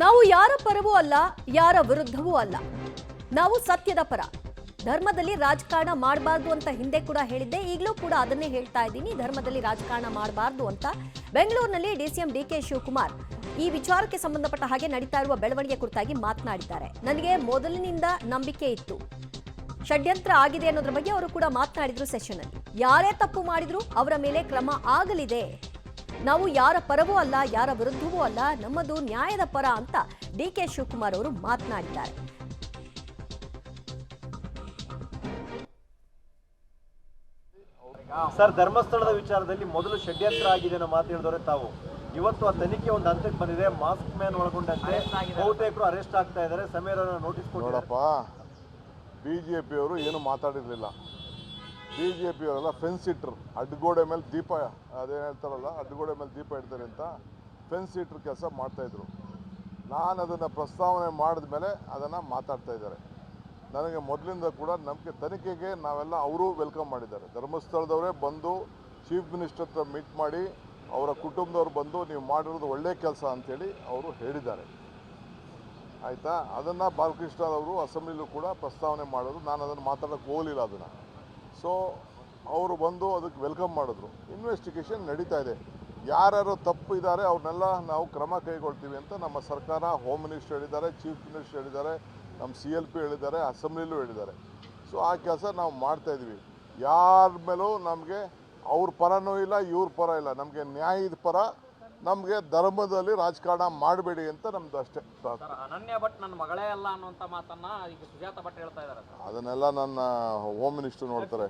ನಾವು ಯಾರ ಪರವೂ ಅಲ್ಲ, ಯಾರ ವಿರುದ್ಧವೂ ಅಲ್ಲ. ನಾವು ಸತ್ಯದ ಪರ. ಧರ್ಮದಲ್ಲಿ ರಾಜಕಾರಣ ಮಾಡಬಾರ್ದು ಅಂತ ಹಿಂದೆ ಕೂಡ ಹೇಳಿದ್ದೆ, ಈಗಲೂ ಕೂಡ ಅದನ್ನೇ ಹೇಳ್ತಾ ಇದ್ದೀನಿ. ಧರ್ಮದಲ್ಲಿ ರಾಜಕಾರಣ ಮಾಡಬಾರ್ದು ಅಂತ ಬೆಂಗಳೂರಿನಲ್ಲಿ ಡಿಸಿಎಂ ಡಿಕೆ ಶಿವಕುಮಾರ್ ಈ ವಿಚಾರಕ್ಕೆ ಸಂಬಂಧಪಟ್ಟ ಹಾಗೆ ನಡೀತಾ ಇರುವ ಬೆಳವಣಿಗೆ ಕುರಿತಾಗಿ ಮಾತನಾಡಿದ್ದಾರೆ. ನನಗೆ ಮೊದಲಿನಿಂದ ನಂಬಿಕೆ ಇತ್ತು, ಷಡ್ಯಂತ್ರ ಆಗಿದೆ ಅನ್ನೋದ್ರ ಬಗ್ಗೆ ಅವರು ಕೂಡ ಮಾತನಾಡಿದ್ರು ಸೆಷನ್ ಅಲ್ಲಿ. ಯಾರೇ ತಪ್ಪು ಮಾಡಿದ್ರು ಅವರ ಮೇಲೆ ಕ್ರಮ ಆಗಲಿದೆ. ನಾವು ಯಾರ ಪರವೂ ಅಲ್ಲ, ಯಾರ ವಿರುದ್ಧವೂ ಅಲ್ಲ, ನಮ್ಮದು ನ್ಯಾಯದ ಪರ ಅಂತ ಡಿಕೆ ಶಿವಕುಮಾರ್ ಅವರು ಮಾತನಾಡಿದ್ದಾರೆ. ಸರ್, ಧರ್ಮಸ್ಥಳದ ವಿಚಾರದಲ್ಲಿ ಮೊದಲು ಷಡ್ಯಂತ್ರ ಆಗಿದೆ ಅನ್ನೋ ಮಾತು ಹೇಳಿದವರೆ ತಾವು. ಇವತ್ತು ಆ ತನಿಖೆ ಒಂದು ಹಂತಕ್ಕೆ ಬಂದಿದೆ. ಮಾಸ್ಕ್ ಮ್ಯಾನ್ ಒಳಗೊಂಡಂತೆ ಬಹುತೇಕರು ಅರೆಸ್ಟ್ ಆಗ್ತಾ ಇದ್ದಾರೆ. ಸಮೀರ್ ನೋಟಿಸ್ ನೋಡಪ್ಪ, ಬಿಜೆಪಿಯವರು ಏನು ಮಾತಾಡಿರಲಿಲ್ಲ. ಬಿಜೆಪಿಯವರೆಲ್ಲ ಫೆನ್ಸ್ ಇಟ್ರು, ಅಡ್ಡಗೋಡೆ ಮೇಲೆ ದೀಪ, ಅದೇನು ಹೇಳ್ತಾರಲ್ಲ, ಅಡ್ಡಗೋಡೆ ಮೇಲೆ ದೀಪ ಇಡ್ತಾರೆ ಅಂತ ಫೆನ್ಸ್ ಇಟ್ರು ಕೆಲಸ ಮಾಡ್ತಾಯಿದ್ರು. ನಾನು ಅದನ್ನು ಪ್ರಸ್ತಾವನೆ ಮಾಡಿದ ಮೇಲೆ ಅದನ್ನು ಮಾತಾಡ್ತಾ ಇದ್ದಾರೆ. ನನಗೆ ಮೊದಲಿಂದ ಕೂಡ ನಮಗೆ ತನಿಖೆಗೆ ನಾವೆಲ್ಲ ಅವರು ವೆಲ್ಕಮ್ ಮಾಡಿದ್ದಾರೆ. ಧರ್ಮಸ್ಥಳದವರೇ ಬಂದು ಚೀಫ್ ಮಿನಿಸ್ಟರ್ ಹತ್ರ ಮೀಟ್ ಮಾಡಿ ಅವರ ಕುಟುಂಬದವ್ರು ಬಂದು ನೀವು ಮಾಡಿರೋದು ಒಳ್ಳೆಯ ಕೆಲಸ ಅಂಥೇಳಿ ಅವರು ಹೇಳಿದ್ದಾರೆ. ಆಯಿತಾ? ಅದನ್ನು ಬಾಲಕೃಷ್ಣ ಅವರು ಅಸೆಂಬ್ಲಿಲೂ ಕೂಡ ಪ್ರಸ್ತಾವನೆ ಮಾಡೋದು, ನಾನು ಅದನ್ನು ಮಾತಾಡೋಕ್ಕೆ ಹೋಗಲಿಲ್ಲ ಅದನ್ನು. ಸೊ ಅವರು ಬಂದು ಅದಕ್ಕೆ ವೆಲ್ಕಮ್ ಮಾಡಿದ್ರು. ಇನ್ವೆಸ್ಟಿಗೇಷನ್ ನಡೀತಾ ಇದೆ. ಯಾರ್ಯಾರು ತಪ್ಪು ಇದ್ದಾರೆ ಅವ್ರನ್ನೆಲ್ಲ ನಾವು ಕ್ರಮ ಕೈಗೊಳ್ತೀವಿ ಅಂತ ನಮ್ಮ ಸರ್ಕಾರ, ಹೋಮ್ ಮಿನಿಸ್ಟರ್ ಹೇಳಿದ್ದಾರೆ, ಚೀಫ್ ಮಿನಿಸ್ಟರ್ ಹೇಳಿದ್ದಾರೆ, ನಮ್ಮ CLP ಹೇಳಿದ್ದಾರೆ, ಅಸೆಂಬ್ಲಿಲೂ ಹೇಳಿದ್ದಾರೆ. ಸೊ ಆ ಕೆಲಸ ನಾವು ಮಾಡ್ತಾಯಿದ್ವಿ. ಯಾರ ಮೇಲೂ ನಮಗೆ ಅವ್ರ ಪರನೂ ಇಲ್ಲ, ಇವ್ರ ಪರ ಇಲ್ಲ, ನಮಗೆ ನ್ಯಾಯದ ಪರ. ನಮಗೆ ಧರ್ಮದಲ್ಲಿ ರಾಜಕಾರಣ ಮಾಡಬೇಡಿ ಅಂತ ನಮ್ದು ಅಷ್ಟೇ. ಅನನ್ಯ ಭಟ್ ನನ್ನ ಮಗಳೇ ಅಲ್ಲ ಅನ್ನುವಂಥ ಮಾತನ್ನ ಈಗ ಸುಜಾತ ಭಟ್ ಹೇಳ್ತಾ ಇದ್ದಾರೆ. ಅದನ್ನೆಲ್ಲ ನನ್ನ ಹೋಮ್ ಮಿನಿಸ್ಟರ್ ನೋಡ್ತಾರೆ.